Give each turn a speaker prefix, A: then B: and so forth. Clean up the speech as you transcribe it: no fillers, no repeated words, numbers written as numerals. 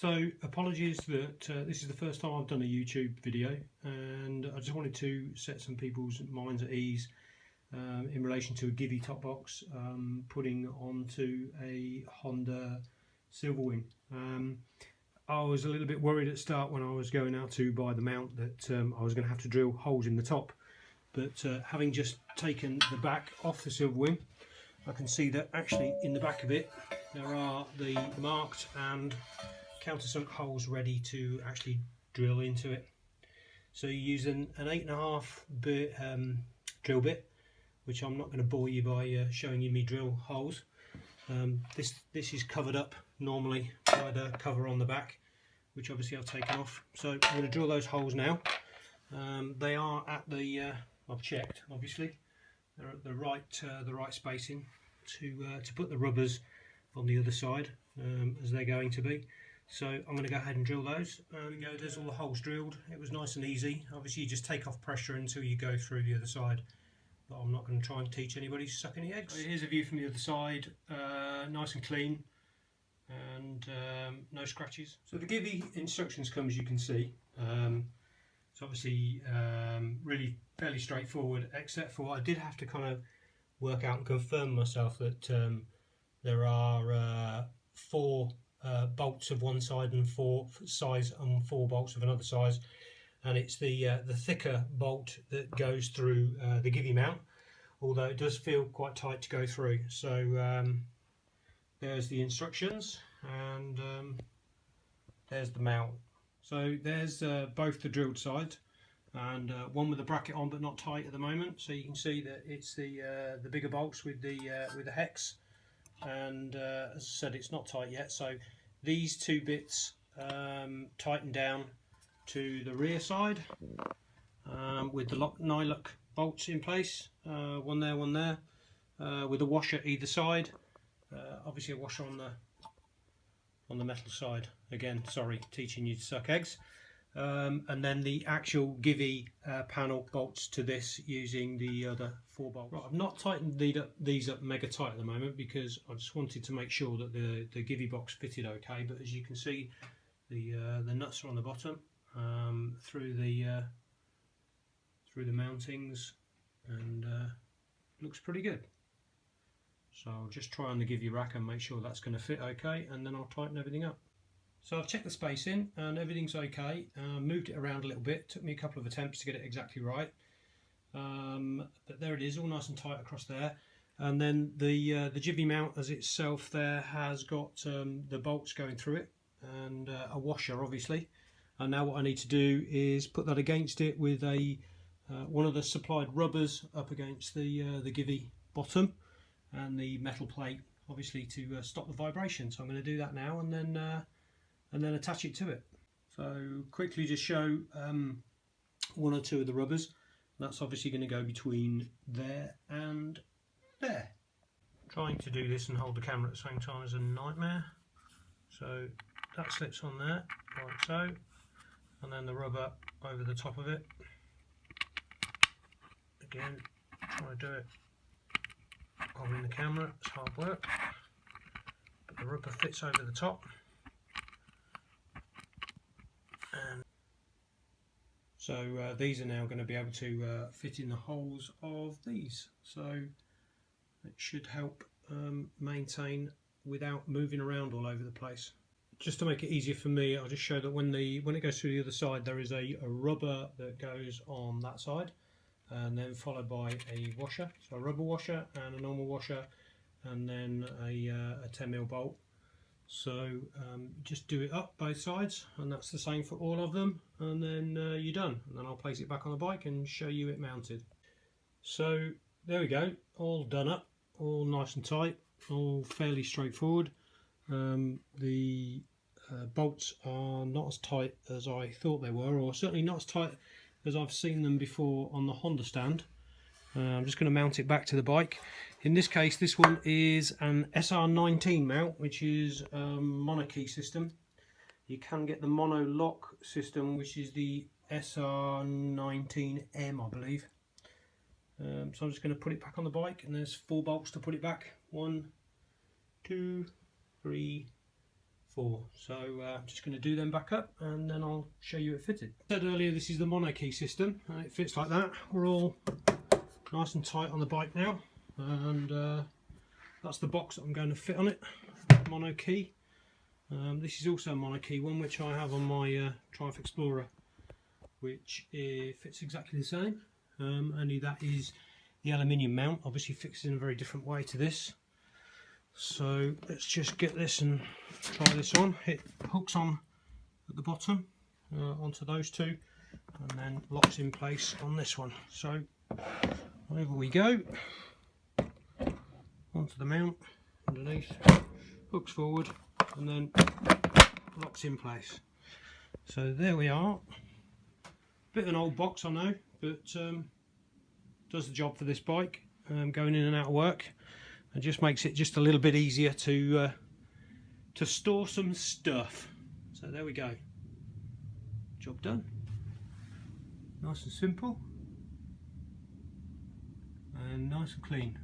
A: So apologies that this is the first time I've done a YouTube video, and I just wanted to set some people's minds at ease in relation to a Givi top box putting onto a Honda Silverwing. I was a little bit worried at the start when I was going out to buy the mount that I was going to have to drill holes in the top, but having just taken the back off the Silverwing, I can see that actually in the back of it there are the marked and countersunk holes ready to actually drill into it. So you use an 8.5 bit drill bit, which I'm not going to bore you by showing you me drill holes. This is covered up normally by the cover on the back, which obviously I've taken off. So I'm going to drill those holes now. They are at the I've checked, obviously they're at the right spacing to put the rubbers on the other side as they're going to be. So I'm going to go ahead and drill those. There's all the holes drilled. It was nice and easy. Obviously you just take off pressure until you go through the other side, but I'm not going to try and teach anybody to suck any eggs. So here's a view from the other side, nice and clean, and no scratches. So the Givi instructions come as you can see. It's obviously really fairly straightforward, except for I did have to kind of work out and confirm myself that there are 4 bolts of one side and 4 bolts of another size, and it's the thicker bolt that goes through the Givi mount, although it does feel quite tight to go through. So there's the instructions, and there's the mount. So there's both the drilled sides, and one with the bracket on but not tight at the moment. So you can see that it's the bigger bolts with the hex, and as I said, it's not tight yet. So these 2 bits tighten down to the rear side with the nylock bolts in place, one there, with a washer either side. Obviously a washer on the metal side. Again, sorry, teaching you to suck eggs. And then the actual Givi panel bolts to this using the other 4 bolts. Right, I've not tightened these up mega tight at the moment because I just wanted to make sure that the Givi box fitted okay. But as you can see, the nuts are on the bottom through the mountings, and looks pretty good. So I'll just try on the Givi rack and make sure that's going to fit okay, and then I'll tighten everything up. So I've checked the spacing and everything's okay. Moved it around a little bit. Took me a couple of attempts to get it exactly right. But there it is, all nice and tight across there. And then the Givi mount as itself there has got the bolts going through it, and a washer obviously. And now what I need to do is put that against it with a one of the supplied rubbers up against the Givi bottom and the metal plate, obviously, to stop the vibration. So I'm going to do that now, and then attach it to it. So quickly just show 1 or 2 of the rubbers. That's obviously going to go between there and there. Trying to do this and hold the camera at the same time is a nightmare. So that slips on there, like so, and then the rubber over the top of it. Again, trying to do it holding the camera, it's hard work, but the rubber fits over the top. And so these are now going to be able to fit in the holes of these, so it should help maintain without moving around all over the place. Just to make it easier for me, I'll just show that when it goes through the other side, there is a rubber that goes on that side, and then followed by a washer, so a rubber washer and a normal washer, and then a 10mm bolt. So just do it up both sides, and that's the same for all of them, and then you're done. And then I'll place it back on the bike and show you it mounted. So there we go, all done up, all nice and tight, all fairly straightforward. The bolts are not as tight as I thought they were, or certainly not as tight as I've seen them before on the Honda stand. I'm just going to mount it back to the bike. In this case, this one is an SR19 mount, which is a monokey system. You can get the mono lock system, which is the SR19M, I believe. So I'm just going to put it back on the bike, and there's 4 bolts to put it back. 1, 2, 3, 4. So I'm just going to do them back up and then I'll show you it fitted. I said earlier, this is the mono key system and it fits like that. We're all nice and tight on the bike now, and that's the box that I'm going to fit on it, mono key. This is also a mono key one which I have on my Triumph Explorer, which fits exactly the same, only that is the aluminium mount, obviously fixed in a very different way to this. So let's just get this and try this on. It hooks on at the bottom onto those two and then locks in place on this one. So over we go, onto the mount underneath, hooks forward and then locks in place. So there we are. Bit of an old box, I know, but does the job for this bike, going in and out of work, and just makes it just a little bit easier to store some stuff. So there we go, job done. Nice and simple and nice and clean.